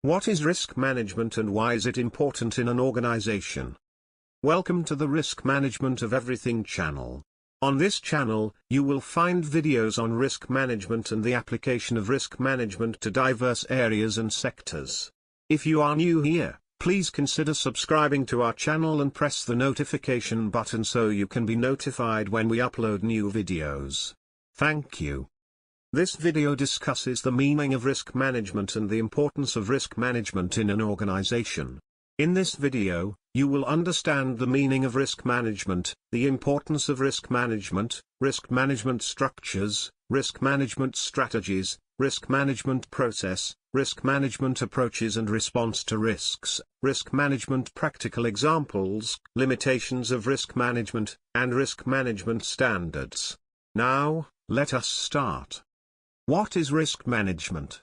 What is risk management and why is it important in an organization? Welcome to the Risk Management of Everything channel. On this channel, you will find videos on risk management and the application of risk management to diverse areas and sectors. If you are new here, please consider subscribing to our channel and press the notification button so you can be notified when we upload new videos. Thank you. This video discusses the meaning of risk management and the importance of risk management in an organization. In this video, you will understand the meaning of risk management, the importance of risk management structures, risk management strategies, risk management process, risk management approaches and response to risks, risk management practical examples, limitations of risk management, and risk management standards. Now, let us start. What is risk management?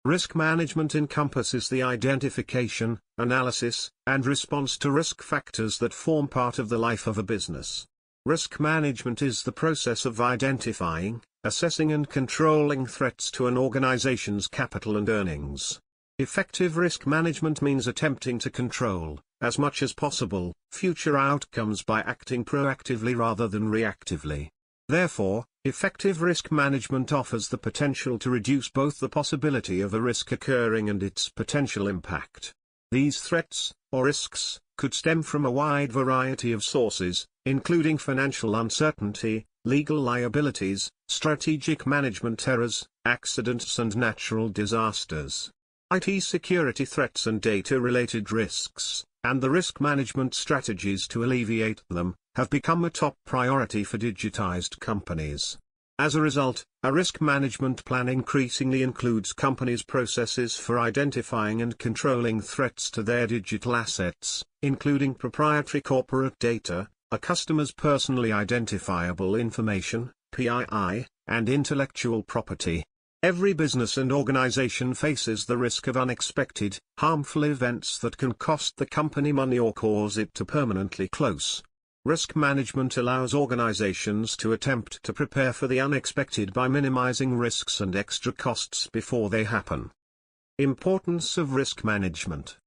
Risk management encompasses the identification, analysis, and response to risk factors that form part of the life of a business. Risk management is the process of identifying, assessing and controlling threats to an organization's capital and earnings. Effective risk management means attempting to control, as much as possible, future outcomes by acting proactively rather than reactively. Therefore, effective risk management offers the potential to reduce both the possibility of a risk occurring and its potential impact. These threats, or risks, could stem from a wide variety of sources, including financial uncertainty, legal liabilities, strategic management errors, accidents and natural disasters, IT security threats and data-related risks, and the risk management strategies to alleviate them, have become a top priority for digitized companies. As a result, a risk management plan increasingly includes companies' processes for identifying and controlling threats to their digital assets, including proprietary corporate data, a customer's personally identifiable information, PII, and intellectual property. Every business and organization faces the risk of unexpected, harmful events that can cost the company money or cause it to permanently close. Risk management allows organizations to attempt to prepare for the unexpected by minimizing risks and extra costs before they happen. Importance of risk management.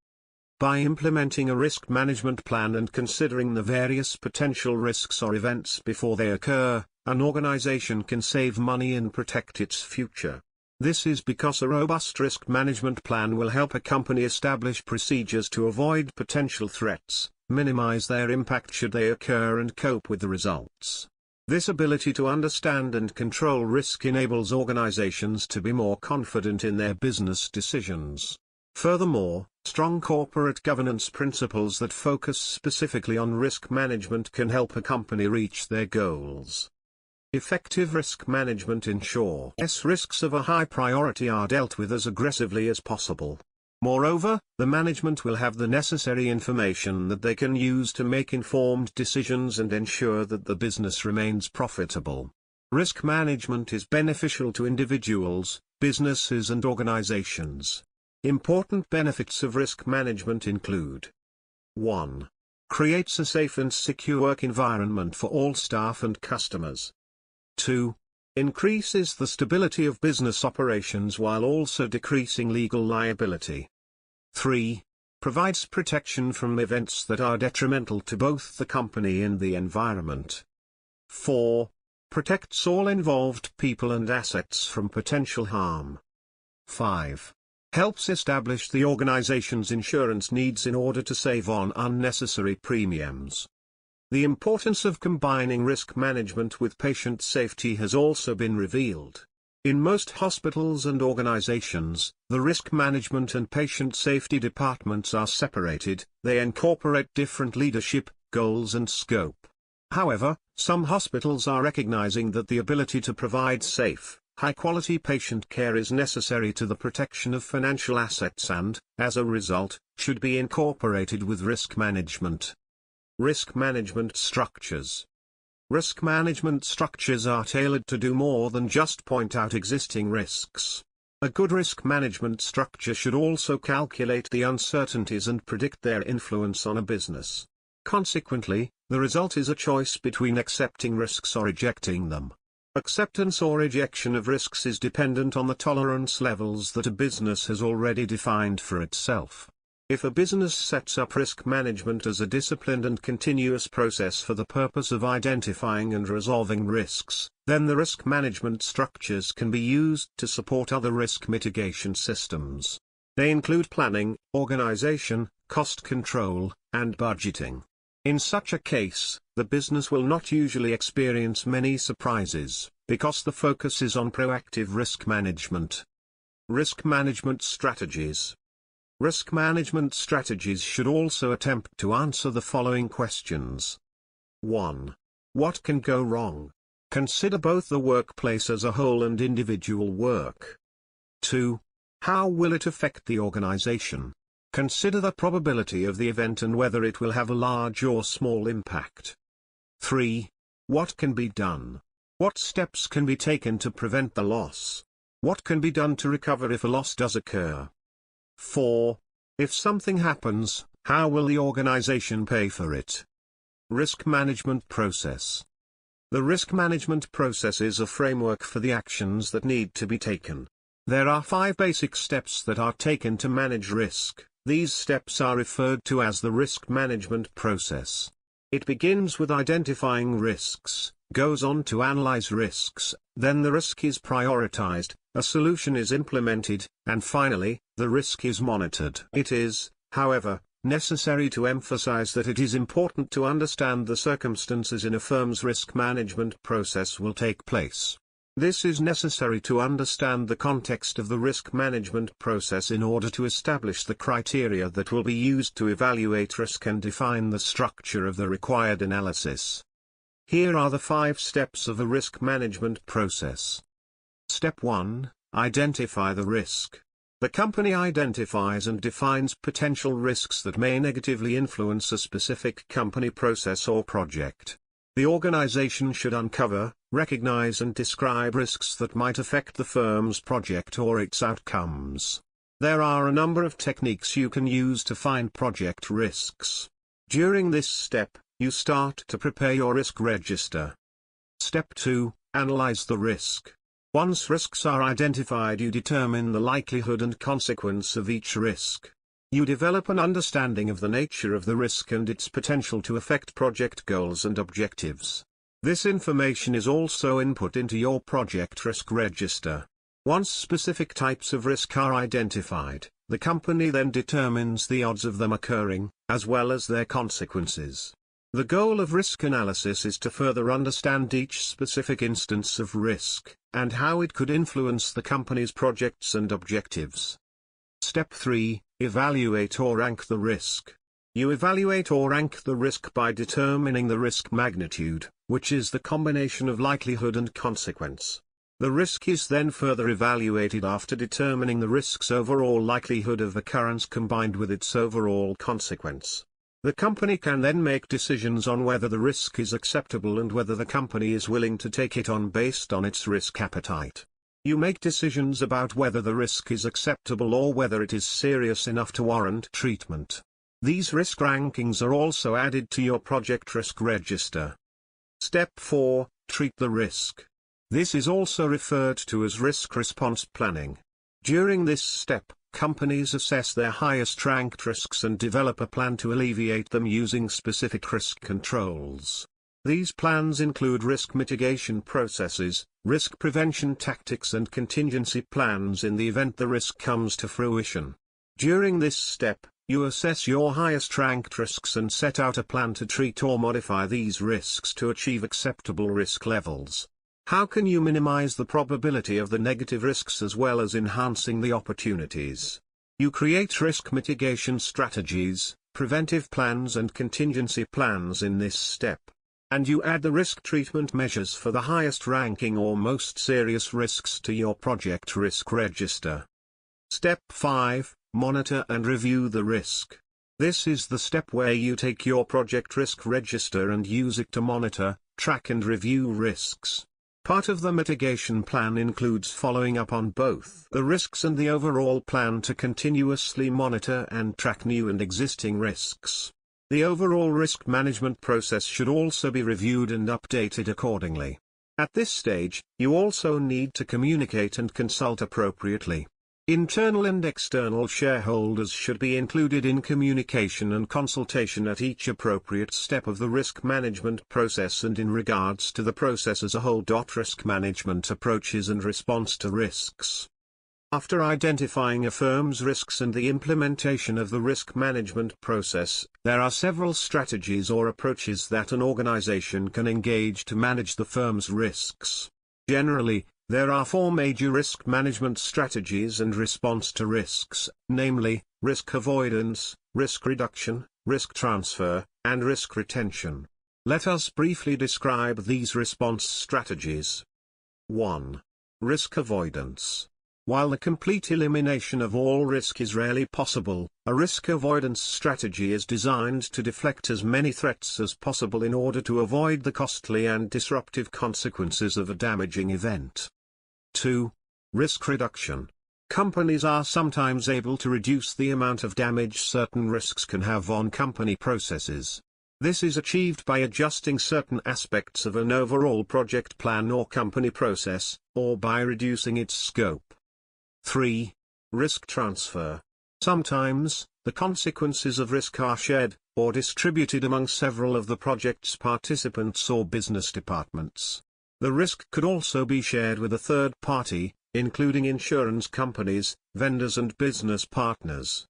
By implementing a risk management plan and considering the various potential risks or events before they occur, an organization can save money and protect its future. This is because a robust risk management plan will help a company establish procedures to avoid potential threats, minimize their impact should they occur and cope with the results. This ability to understand and control risk enables organizations to be more confident in their business decisions. Furthermore, strong corporate governance principles that focus specifically on risk management can help a company reach their goals. Effective risk management ensures risks of a high priority are dealt with as aggressively as possible. Moreover, the management will have the necessary information that they can use to make informed decisions and ensure that the business remains profitable. Risk management is beneficial to individuals, businesses and organizations. Important benefits of risk management include: 1. Creates a safe and secure work environment for all staff and customers. 2. Increases the stability of business operations while also decreasing legal liability. 3. Provides protection from events that are detrimental to both the company and the environment. 4. Protects all involved people and assets from potential harm. 5. Helps establish the organization's insurance needs in order to save on unnecessary premiums. The importance of combining risk management with patient safety has also been revealed. In most hospitals and organizations, the risk management and patient safety departments are separated, they incorporate different leadership, goals and scope. However, some hospitals are recognizing that the ability to provide safe, high-quality patient care is necessary to the protection of financial assets and, as a result, should be incorporated with risk management. Risk management structures. Risk management structures are tailored to do more than just point out existing risks. A good risk management structure should also calculate the uncertainties and predict their influence on a business. Consequently, the result is a choice between accepting risks or rejecting them. Acceptance or rejection of risks is dependent on the tolerance levels that a business has already defined for itself. If a business sets up risk management as a disciplined and continuous process for the purpose of identifying and resolving risks, then the risk management structures can be used to support other risk mitigation systems. They include planning, organization, cost control, and budgeting. In such a case, the business will not usually experience many surprises, because the focus is on proactive risk management. Risk management strategies. Risk management strategies should also attempt to answer the following questions. 1. What can go wrong? Consider both the workplace as a whole and individual work. 2. How will it affect the organization? Consider the probability of the event and whether it will have a large or small impact. 3. What can be done? What steps can be taken to prevent the loss? What can be done to recover if a loss does occur? 4. If something happens, how will the organization pay for it? Risk management process. The risk management process is a framework for the actions that need to be taken. There are 5 basic steps that are taken to manage risk. These steps are referred to as the risk management process. It begins with identifying risks, goes on to analyze risks, then the risk is prioritized, a solution is implemented, and finally, the risk is monitored. It is, however, necessary to emphasize that it is important to understand the circumstances in a firm's risk management process will take place. This is necessary to understand the context of the risk management process in order to establish the criteria that will be used to evaluate risk and define the structure of the required analysis. Here are the 5 steps of a risk management process. Step 1. Identify the risk. The company identifies and defines potential risks that may negatively influence a specific company process or project. The organization should uncover, recognize and describe risks that might affect the firm's project or its outcomes. There are a number of techniques you can use to find project risks. During this step, you start to prepare your risk register. Step 2. Analyze the risk. Once risks are identified, you determine the likelihood and consequence of each risk. You develop an understanding of the nature of the risk and its potential to affect project goals and objectives. This information is also input into your project risk register. Once specific types of risk are identified, the company then determines the odds of them occurring, as well as their consequences. The goal of risk analysis is to further understand each specific instance of risk, and how it could influence the company's projects and objectives. Step 3. Evaluate or rank the risk. You evaluate or rank the risk by determining the risk magnitude, which is the combination of likelihood and consequence. The risk is then further evaluated after determining the risk's overall likelihood of occurrence combined with its overall consequence. The company can then make decisions on whether the risk is acceptable and whether the company is willing to take it on based on its risk appetite. You make decisions about whether the risk is acceptable or whether it is serious enough to warrant treatment. These risk rankings are also added to your project risk register. Step 4. Treat the risk. This is also referred to as risk response planning. During this step, companies assess their highest ranked risks and develop a plan to alleviate them using specific risk controls. These plans include risk mitigation processes, risk prevention tactics and contingency plans in the event the risk comes to fruition. During this step, you assess your highest ranked risks and set out a plan to treat or modify these risks to achieve acceptable risk levels. How can you minimize the probability of the negative risks as well as enhancing the opportunities? You create risk mitigation strategies, preventive plans and contingency plans in this step. And you add the risk treatment measures for the highest ranking or most serious risks to your project risk register. Step 5. Monitor and review the risk. This is the step where you take your project risk register and use it to monitor, track and review risks. Part of the mitigation plan includes following up on both the risks and the overall plan to continuously monitor and track new and existing risks. The overall risk management process should also be reviewed and updated accordingly. At this stage, you also need to communicate and consult appropriately. Internal and external shareholders should be included in communication and consultation at each appropriate step of the risk management process and in regards to the process as a whole. Risk management approaches and response to risks. After identifying a firm's risks and the implementation of the risk management process, there are several strategies or approaches that an organization can engage to manage the firm's risks. Generally, there are four major risk management strategies and response to risks, namely, risk avoidance, risk reduction, risk transfer, and risk retention. Let us briefly describe these response strategies. 1. Risk avoidance. While the complete elimination of all risk is rarely possible, a risk avoidance strategy is designed to deflect as many threats as possible in order to avoid the costly and disruptive consequences of a damaging event. 2. Risk reduction. Companies are sometimes able to reduce the amount of damage certain risks can have on company processes. This is achieved by adjusting certain aspects of an overall project plan or company process, or by reducing its scope. 3. Risk transfer. Sometimes, the consequences of risk are shared, or distributed among several of the project's participants or business departments. The risk could also be shared with a third party, including insurance companies, vendors and business partners.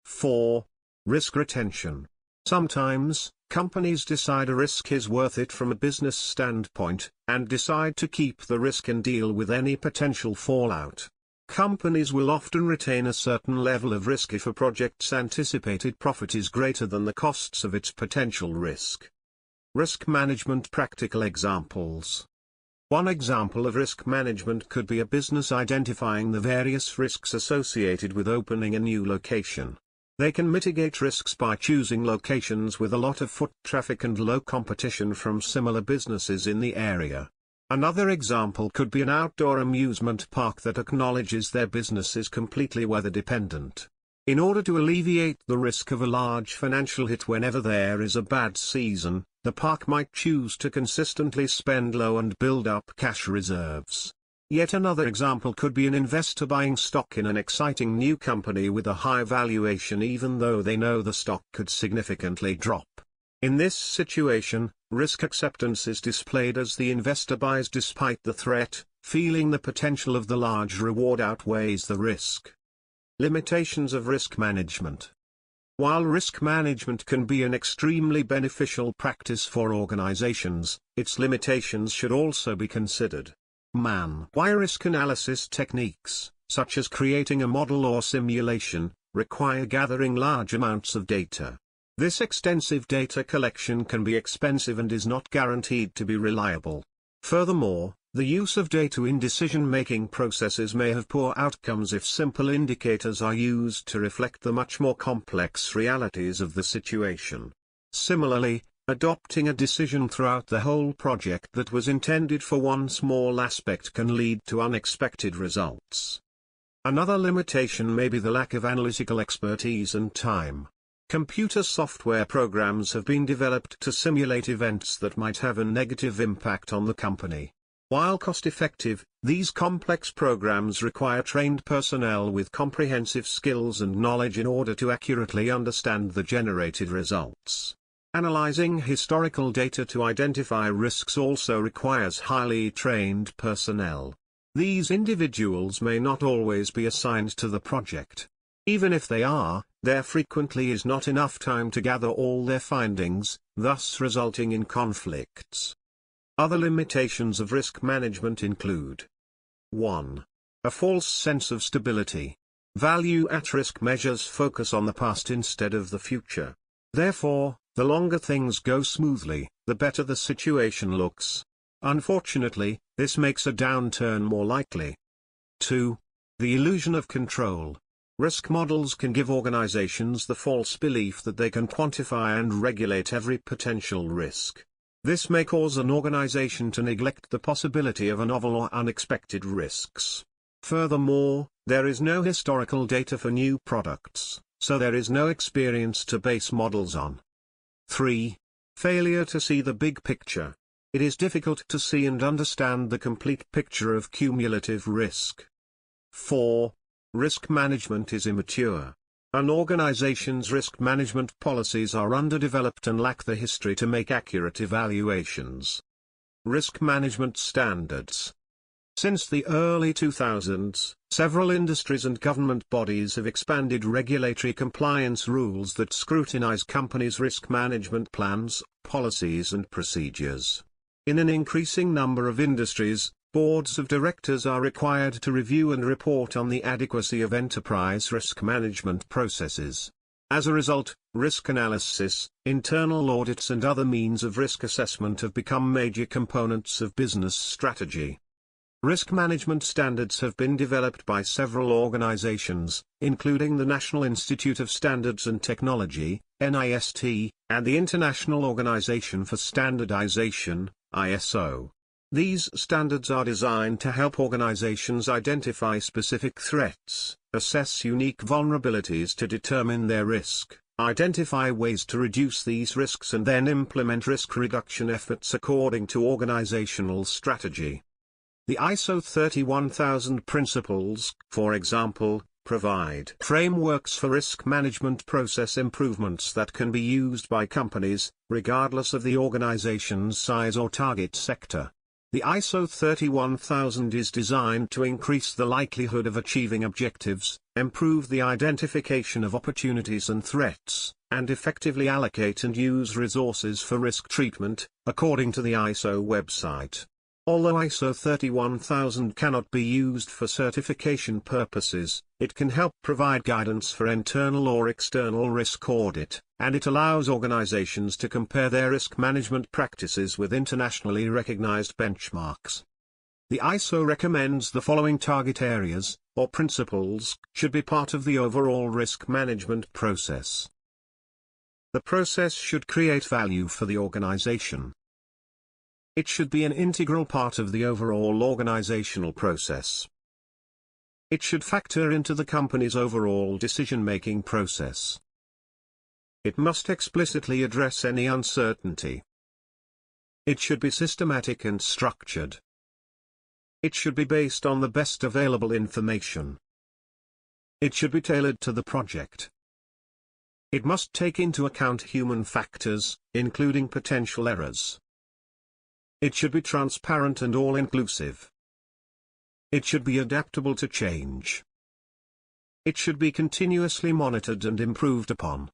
4. Risk retention. Sometimes, companies decide a risk is worth it from a business standpoint, and decide to keep the risk and deal with any potential fallout. Companies will often retain a certain level of risk if a project's anticipated profit is greater than the costs of its potential risk. Risk management practical examples. One example of risk management could be a business identifying the various risks associated with opening a new location. They can mitigate risks by choosing locations with a lot of foot traffic and low competition from similar businesses in the area. Another example could be an outdoor amusement park that acknowledges their business is completely weather dependent. In order to alleviate the risk of a large financial hit whenever there is a bad season, the park might choose to consistently spend low and build up cash reserves. Yet another example could be an investor buying stock in an exciting new company with a high valuation even though they know the stock could significantly drop. In this situation, risk acceptance is displayed as the investor buys despite the threat, feeling the potential of the large reward outweighs the risk. Limitations of risk management. While risk management can be an extremely beneficial practice for organizations, its limitations should also be considered. Why risk analysis techniques, such as creating a model or simulation, require gathering large amounts of data. This extensive data collection can be expensive and is not guaranteed to be reliable. Furthermore, the use of data in decision-making processes may have poor outcomes if simple indicators are used to reflect the much more complex realities of the situation. Similarly, adopting a decision throughout the whole project that was intended for one small aspect can lead to unexpected results. Another limitation may be the lack of analytical expertise and time. Computer software programs have been developed to simulate events that might have a negative impact on the company. While cost-effective, these complex programs require trained personnel with comprehensive skills and knowledge in order to accurately understand the generated results. Analyzing historical data to identify risks also requires highly trained personnel. These individuals may not always be assigned to the project. Even if they are, there frequently is not enough time to gather all their findings, thus resulting in conflicts. Other limitations of risk management include 1. A false sense of stability. Value at risk measures focus on the past instead of the future. Therefore, the longer things go smoothly, the better the situation looks. Unfortunately, this makes a downturn more likely. 2. The illusion of control. Risk models can give organizations the false belief that they can quantify and regulate every potential risk. This may cause an organization to neglect the possibility of novel or unexpected risks. Furthermore, there is no historical data for new products, so there is no experience to base models on. 3. Failure to see the big picture. it is difficult to see and understand the complete picture of cumulative risk. 4. Risk management is immature. An organization's risk management policies are underdeveloped and lack the history to make accurate evaluations. Risk management standards. Since the early 2000s, several industries and government bodies have expanded regulatory compliance rules that scrutinize companies' risk management plans, policies and procedures. In an increasing number of industries, boards of directors are required to review and report on the adequacy of enterprise risk management processes. As a result, risk analysis, internal audits and other means of risk assessment have become major components of business strategy. Risk management standards have been developed by several organizations, including the National Institute of Standards and Technology, NIST, and the International Organization for Standardization, ISO. These standards are designed to help organizations identify specific threats, assess unique vulnerabilities to determine their risk, identify ways to reduce these risks and then implement risk reduction efforts according to organizational strategy. The ISO 31000 principles, for example, provide frameworks for risk management process improvements that can be used by companies, regardless of the organization's size or target sector. The ISO 31000 is designed to increase the likelihood of achieving objectives, improve the identification of opportunities and threats, and effectively allocate and use resources for risk treatment, according to the ISO website. Although ISO 31000 cannot be used for certification purposes, it can help provide guidance for internal or external risk audit, and it allows organizations to compare their risk management practices with internationally recognized benchmarks. The ISO recommends the following target areas, or principles, should be part of the overall risk management process. The process should create value for the organization. It should be an integral part of the overall organizational process. It should factor into the company's overall decision-making process. It must explicitly address any uncertainty. It should be systematic and structured. It should be based on the best available information. It should be tailored to the project. It must take into account human factors, including potential errors. It should be transparent and all-inclusive. It should be adaptable to change. It should be continuously monitored and improved upon.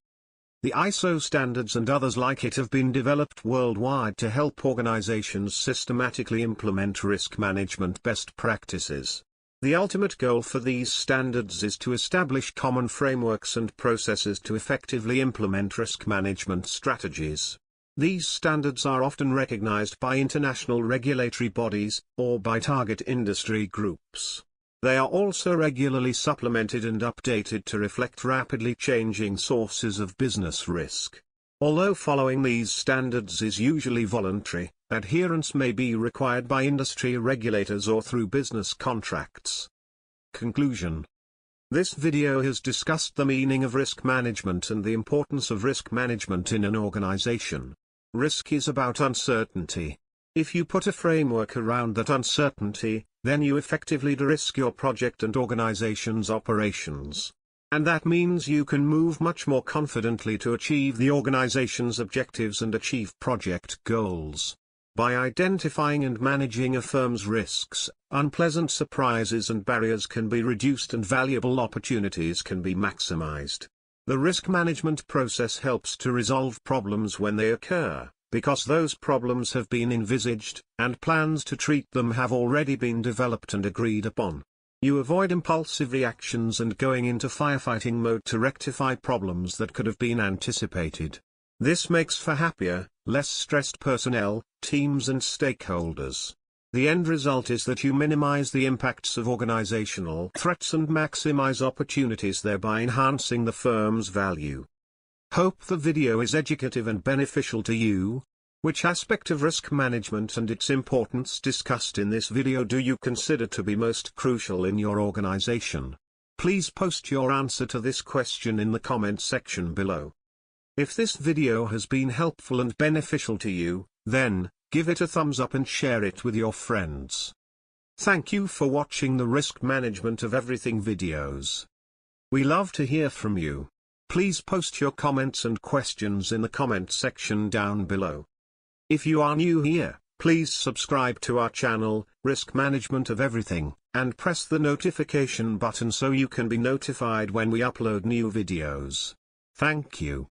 The ISO standards and others like it have been developed worldwide to help organizations systematically implement risk management best practices. The ultimate goal for these standards is to establish common frameworks and processes to effectively implement risk management strategies. These standards are often recognized by international regulatory bodies, or by target industry groups. They are also regularly supplemented and updated to reflect rapidly changing sources of business risk. Although following these standards is usually voluntary, adherence may be required by industry regulators or through business contracts. Conclusion. This video has discussed the meaning of risk management and the importance of risk management in an organization. Risk is about uncertainty. If you put a framework around that uncertainty, then you effectively de-risk your project and organization's operations. And that means you can move much more confidently to achieve the organization's objectives and achieve project goals. By identifying and managing a firm's risks, unpleasant surprises and barriers can be reduced and valuable opportunities can be maximized. The risk management process helps to resolve problems when they occur, because those problems have been envisaged, and plans to treat them have already been developed and agreed upon. You avoid impulsive reactions and going into firefighting mode to rectify problems that could have been anticipated. This makes for happier, less stressed personnel, teams and stakeholders. The end result is that you minimize the impacts of organizational threats and maximize opportunities, thereby enhancing the firm's value. Hope the video is educative and beneficial to you. Which aspect of risk management and its importance discussed in this video do you consider to be most crucial in your organization? Please post your answer to this question in the comment section below. If this video has been helpful and beneficial to you, then give it a thumbs up and share it with your friends. Thank you for watching the Risk Management of Everything videos. We love to hear from you. Please post your comments and questions in the comment section down below. If you are new here, please subscribe to our channel, Risk Management of Everything, and press the notification button so you can be notified when we upload new videos. Thank you.